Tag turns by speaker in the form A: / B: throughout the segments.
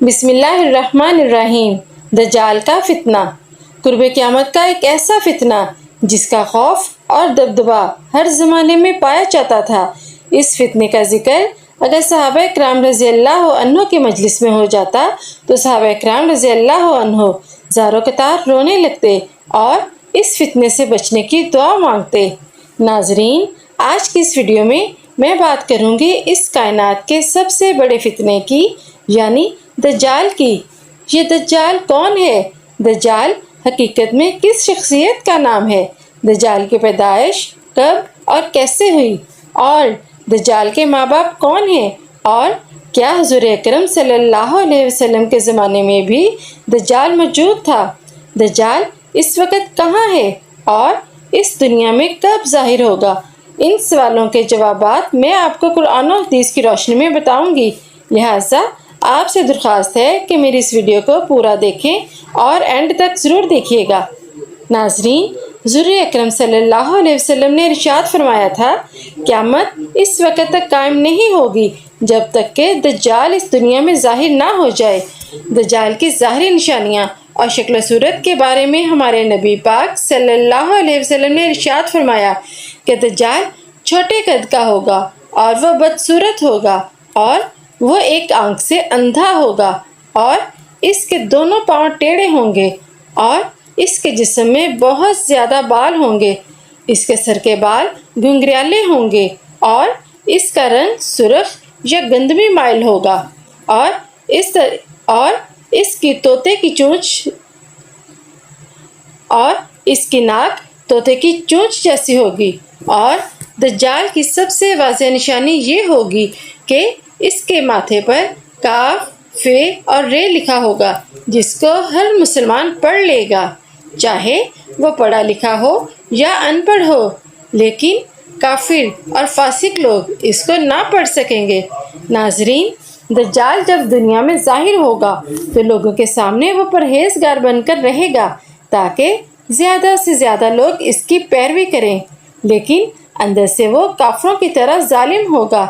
A: بسم اللہ الرحمن الرحیم۔ دجال کا فتنہ۔ قرب قیامت کا ایک ایسا فتنہ جس کا خوف اور دبدبا ہر زمانے میں پایا جاتا تھا۔ اس فتنے کا ذکر اگر صحابہ کرام رضی اللہ عنہ کے مجلس میں ہو جاتا تو صحابہ کرام رضی اللہ عنہ زاروں قطار رونے لگتے اور اس فتنے سے بچنے کی دعا مانگتے۔ ناظرین، آج کی اس ویڈیو میں بات کروں گی اس کائنات کے سب سے بڑے فتنے کی، یعنی دجال کی۔ یہ دجال کون ہے؟ دجال حقیقت میں کس شخصیت کا نام ہے؟ دجال کی پیدائش کب اور کیسے ہوئی؟ اور دجال کے ماں باپ کون ہیں؟ اور کیا حضور اکرم صلی اللہ علیہ وسلم کے زمانے میں بھی دجال موجود تھا؟ دجال اس وقت کہاں ہے اور اس دنیا میں کب ظاہر ہوگا؟ ان سوالوں کے جوابات میں آپ کو قرآن و حدیث کی روشنی میں بتاؤں گی، لہٰذا آپ سے درخواست ہے کہ میری اس ویڈیو کو پورا دیکھیں اور اینڈ تک ضرور دیکھیے گا۔ ناظرین، حضور اکرم صلی اللہ علیہ وسلم نے ارشاد فرمایا تھا، قیامت اس وقت تک قائم نہیں ہوگی جب تک کہ دجال اس دنیا میں ظاہر نہ ہو جائے۔ دجال کی ظاہری نشانیاں اور شکل و صورت کے بارے میں ہمارے نبی پاک صلی اللہ علیہ وسلم نے ارشاد فرمایا کہ دجال چھوٹے قد کا ہوگا اور وہ بدصورت ہوگا اور وہ ایک آنکھ سے اندھا ہوگا اور اس کے دونوں پاؤں ٹیڑھے ہوں گے اور اس کے جسم میں بہت زیادہ بال ہوں گے۔ اس کے سر کے بال گھنگریالے ہوں گے اور اس کا رنگ سرخ یا گندمی مائل ہوگا اور اس کی طوطے کی چونچ اور اس کی ناک طوطے کی چونچ جیسی ہوگی۔ اور دجال کی سب سے واضح نشانی یہ ہوگی کہ اس کے ماتھے پر کاف، فے اور رے لکھا ہوگا، جس کو ہر مسلمان پڑھ لے گا، چاہے وہ پڑھا لکھا ہو یا ان پڑھ ہو، لیکن کافر اور فاسق لوگ اس کو نہ پڑھ سکیں گے۔ ناظرین، دجال جب دنیا میں ظاہر ہوگا تو لوگوں کے سامنے وہ پرہیزگار بن کر رہے گا تاکہ زیادہ سے زیادہ لوگ اس کی پیروی کریں، لیکن اندر سے وہ کافروں کی طرح ظالم ہوگا۔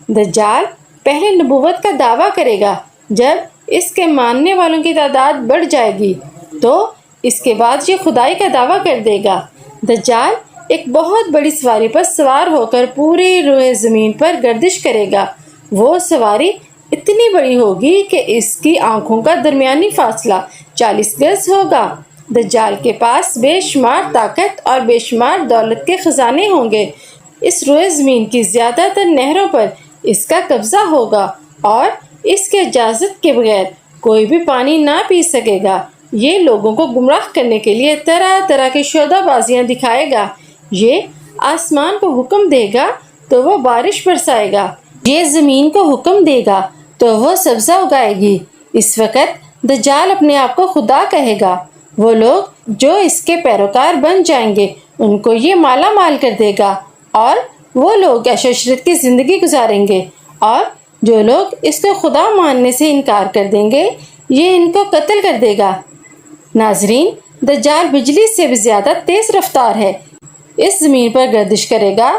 A: دجال پہلے نبوت کا دعویٰ کرے گا، جب اس کے ماننے والوں کی تعداد بڑھ جائے گی تو اس کے بعد یہ خدائی کا دعویٰ کر دے گا۔ دجال ایک بہت بڑی سواری پر سوار ہو کر پوری روئے زمین پر گردش کرے گا۔ وہ سواری اتنی بڑی ہوگی کہ اس کی آنکھوں کا درمیانی فاصلہ 40 گز ہوگا۔ دجال کے پاس بے شمار طاقت اور بے شمار دولت کے خزانے ہوں گے۔ اس روئے زمین کی زیادہ تر نہروں پر اس کا قبضہ ہوگا اور اس کے اجازت کے بغیر کوئی بھی پانی نہ پی سکے گا۔ یہ لوگوں کو گمراہ کرنے کے لیے طرح طرح کی شعدہ بازیاں دکھائے گا۔ یہ آسمان کو حکم دے گا تو وہ بارش برسائے گا۔ یہ زمین کو حکم دے گا تو وہ سبزہ اگائے گی۔ اس وقت دجال اپنے آپ کو خدا کہے گا۔ وہ لوگ جو اس کے پیروکار بن جائیں گے ان کو یہ مالا مال کر دے گا اور وہ لوگ عیش و عشرت کی زندگی گزاریں گے، اور جو لوگ اس کو خدا ماننے سے انکار کر دیں گے یہ ان کو قتل کر دے گا۔ ناظرین، دجال بجلی سے بھی زیادہ تیز رفتار ہے۔ اس زمین پر گردش کرے گا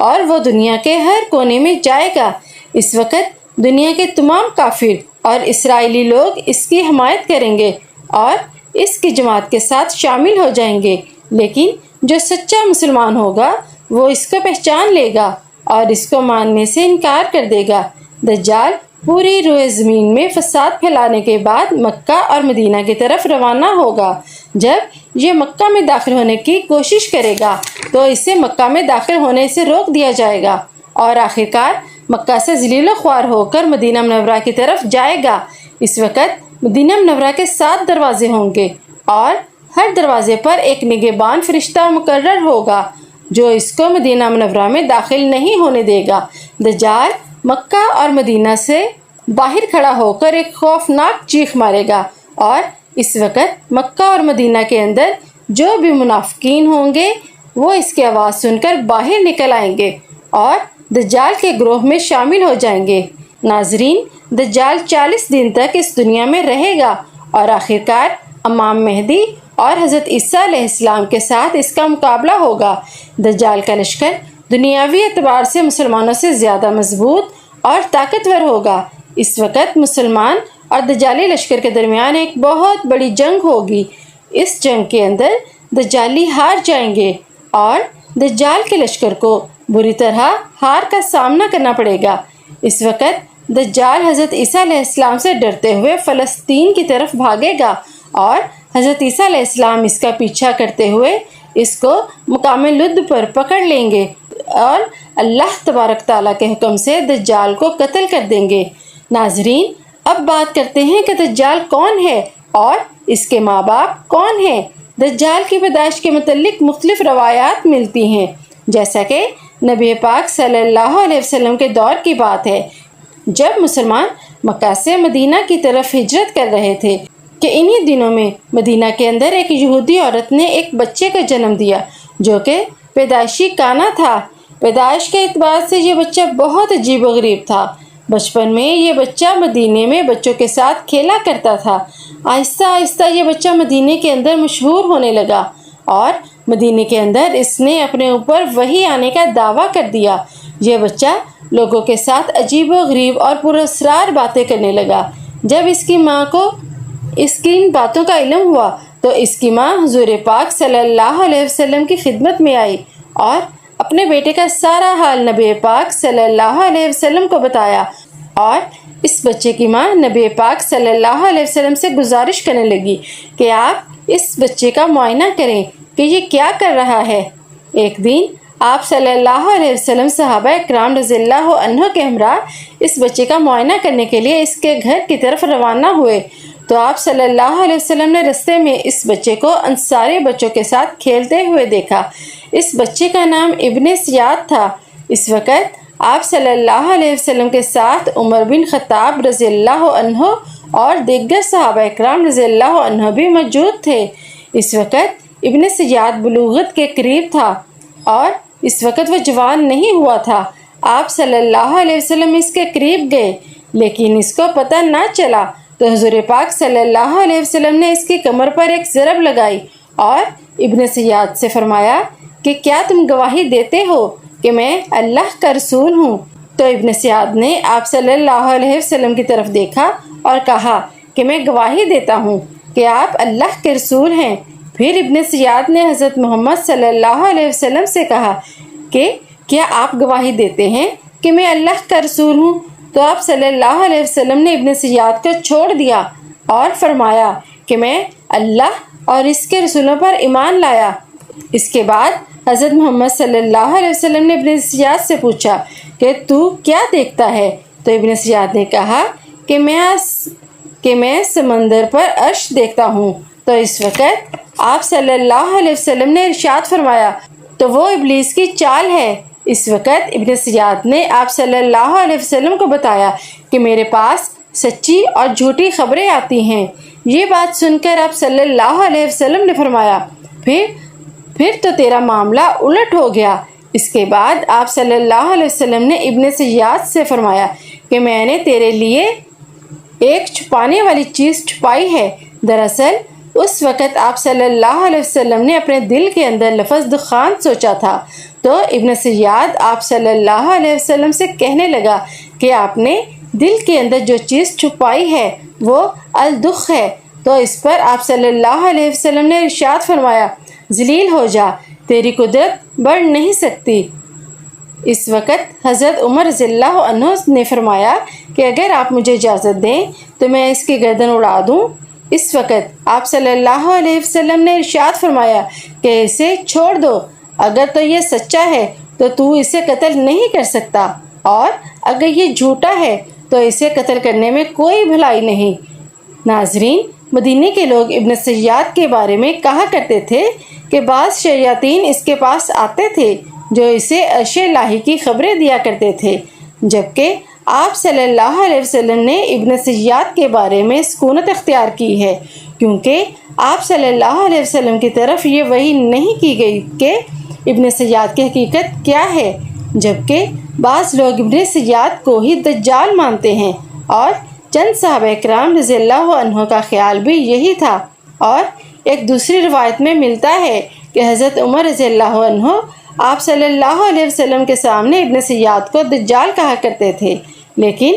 A: اور وہ دنیا کے ہر کونے میں جائے گا۔ اس وقت دنیا کے تمام کافر اور اسرائیلی لوگ اس کی حمایت کریں گے اور اس کی جماعت کے ساتھ شامل ہو جائیں گے، لیکن جو سچا مسلمان ہوگا وہ اس کو پہچان لے گا اور اس کو ماننے سے انکار کر دے گا۔ دجال پوری روئے زمین میں فساد پھیلانے کے بعد مکہ اور مدینہ کی طرف روانہ ہوگا۔ جب یہ مکہ میں داخل ہونے کی کوشش کرے گا تو اسے مکہ میں داخل ہونے سے روک دیا جائے گا اور آخرکار مکہ سے ذلیل و خوار ہو کر مدینہ منورہ کی طرف جائے گا۔ اس وقت مدینہ منورہ کے 7 دروازے ہوں گے اور ہر دروازے پر ایک نگہبان فرشتہ مقرر ہوگا جو اس کو مدینہ منورہ میں داخل نہیں ہونے دے گا۔ دجال مکہ اور مدینہ سے باہر کھڑا ہو کر ایک خوفناک چیخ مارے گا اور اس وقت مکہ اور مدینہ کے اندر جو بھی منافقین ہوں گے وہ اس کی آواز سن کر باہر نکل آئیں گے اور دجال کے گروہ میں شامل ہو جائیں گے۔ ناظرین، دجال 40 دن تک اس دنیا میں رہے گا اور آخرکار امام مہدی اور حضرت عیسیٰ علیہ السلام کے ساتھ اس کا مقابلہ ہوگا۔ دجال کا لشکر دنیاوی اعتبار سے مسلمانوں سے زیادہ مضبوط اور طاقتور ہوگا۔ اس وقت مسلمان اور دجالی لشکر کے درمیان ایک بہت بڑی جنگ ہوگی۔ اس جنگ کے اندر دجالی ہار جائیں گے اور دجال کے لشکر کو بری طرح ہار کا سامنا کرنا پڑے گا۔ اس وقت دجال حضرت عیسیٰ علیہ السلام سے ڈرتے ہوئے فلسطین کی طرف بھاگے گا اور حضرت عیسیٰ علیہ السلام اس کا پیچھا کرتے ہوئے اس کو مقام لد پر پکڑ لیں گے اور اللہ تبارک تعالیٰ کے حکم سے دجال کو قتل کر دیں گے۔ ناظرین، اب بات کرتے ہیں کہ دجال کون ہے اور اس کے ماں باپ کون ہیں۔ دجال کی پیدائش کے متعلق مختلف روایات ملتی ہیں، جیسا کہ نبی پاک صلی اللہ علیہ وسلم کے دور کی بات ہے، جب مسلمان مکہ سے مدینہ کی طرف ہجرت کر رہے تھے کہ انہی دنوں میں مدینہ کے اندر ایک یہودی عورت نے ایک بچے کا جنم دیا جو کہ پیدائشی کانا تھا۔ پیدائش کے اعتبار سے یہ بچہ بہت عجیب و غریب تھا۔ بچپن میں یہ بچہ مدینے میں بچوں کے ساتھ کھیلا کرتا تھا۔ آہستہ آہستہ یہ بچہ مدینے کے اندر مشہور ہونے لگا اور مدینے کے اندر اس نے اپنے اوپر وحی آنے کا دعویٰ کر دیا۔ یہ بچہ لوگوں کے ساتھ عجیب و غریب اور پراسرار باتیں کرنے لگا۔ جب اس کی ماں کو اس کی ان باتوں کا علم ہوا تو اس کی ماں حضور پاک صلی اللہ علیہ وسلم کی خدمت میں آئی اور اپنے بیٹے کا سارا حال نبی پاک صلی اللہ علیہ وسلم کو بتایا، اور اس بچے کی ماں نبی پاک صلی اللہ علیہ وسلم سے گزارش کرنے لگی کہ آپ اس بچے کا معائنہ کریں کہ یہ کیا کر رہا ہے۔ ایک دن آپ صلی اللہ علیہ وسلم صحابہ اکرام رضی اللہ عنہ کے ہمراہ اس بچے کا معائنہ کرنے کے لیے اس کے گھر کی طرف روانہ ہوئے تو آپ صلی اللہ علیہ وسلم نے رستے میں اس بچے کو انصاری بچوں کے ساتھ کھیلتے ہوئے دیکھا۔ اس بچے کا نام ابن سیاد تھا۔ اس وقت آپ صلی اللہ علیہ وسلم کے ساتھ عمر بن خطاب رضی اللہ عنہ اور دیگر صحابہ اکرام رضی اللہ عنہ بھی موجود تھے۔ اس وقت ابن سیاد بلوغت کے قریب تھا اور اس وقت وہ جوان نہیں ہوا تھا۔ آپ صلی اللہ علیہ وسلم اس کے قریب گئے لیکن اس کو پتہ نہ چلا تو حضور پاک صلی اللہ علیہ وسلم نے اس کی کمر پر ایک ضرب لگائی اور ابن سیاد سے فرمایا کہ کیا تم گواہی دیتے ہو کہ میں اللہ کا رسول ہوں؟ تو ابن سیاد نے آپ صلی اللہ علیہ وسلم کی طرف دیکھا اور کہا کہ میں گواہی دیتا ہوں کہ آپ اللہ کے رسول ہیں۔ پھر ابن سیاد نے حضرت محمد صلی اللہ علیہ وسلم سے کہا کہ کیا آپ گواہی دیتے ہیں کہ میں اللہ کا رسول ہوں؟ تو آپ صلی اللہ علیہ وسلم نے ابن سیاد کو چھوڑ دیا اور فرمایا کہ میں اللہ اور اس کے رسولوں پر ایمان لایا۔ اس کے بعد حضرت محمد صلی اللہ علیہ وسلم نے ابن سیاد سے پوچھا کہ تو کیا دیکھتا ہے؟ تو ابن سیاد نے کہا کہ میں سمندر پر عرش دیکھتا ہوں۔ تو اس وقت آپ صلی اللہ علیہ وسلم نے ارشاد فرمایا تو وہ ابلیس کی چال ہے۔ اس وقت ابن سیاد نے آپ صلی اللہ علیہ وسلم کو بتایا کہ میرے پاس سچی اور جھوٹی خبریں آتی ہیں۔ یہ بات سن کر آپ صلی اللہ علیہ وسلم نے فرمایا پھر تو تیرا معاملہ الٹ ہو گیا۔ اس کے بعد آپ صلی اللہ علیہ وسلم نے ابن سیاد سے فرمایا کہ میں نے تیرے لیے ایک چھپانے والی چیز چھپائی ہے۔ دراصل اس وقت آپ صلی اللہ علیہ وسلم نے اپنے دل کے اندر لفظ دخان سوچا تھا تو ابن سیاد آپ صلی اللہ علیہ وسلم سے کہنے لگا کہ آپ نے دل کے اندر جو چیز چھپائی ہے وہ الدخ ہے۔ تو اس پر آپ صلی اللہ علیہ وسلم نے ارشاد فرمایا ذلیل ہو جا، تیری قدرت بڑھ نہیں سکتی۔ اس وقت حضرت عمر رضی اللہ عنہ نے فرمایا کہ اگر آپ مجھے اجازت دیں تو میں اس کی گردن اڑا دوں۔ اس وقت آپ صلی اللہ علیہ وسلم نے ارشاد فرمایا کہ اسے چھوڑ دو، اگر تو یہ سچا ہے تو اسے قتل نہیں کر سکتا، اور اگر یہ جھوٹا ہے تو اسے قتل کرنے میں کوئی بھلائی نہیں۔ ناظرین، مدینے کے لوگ ابن سیاد کے بارے میں کہا کرتے تھے کہ بعض شیاطین اس کے پاس آتے تھے جو اسے عرش الہی کی خبریں دیا کرتے تھے، جبکہ آپ صلی اللہ علیہ وسلم نے ابن سیاد کے بارے میں سکونت اختیار کی ہے، کیونکہ آپ صلی اللہ علیہ وسلم کی طرف یہ وحی نہیں کی گئی کہ ابن سیاد کی حقیقت کیا ہے، جبکہ بعض لوگ ابن سیاد کو ہی دجال مانتے ہیں، اور چند صحابہ اکرام رضی اللہ عنہ کا خیال بھی یہی تھا۔ اور ایک دوسری روایت میں ملتا ہے کہ حضرت عمر رضی اللہ عنہ آپ صلی اللہ علیہ وسلم کے سامنے ابن سیاد کو دجال کہا کرتے تھے، لیکن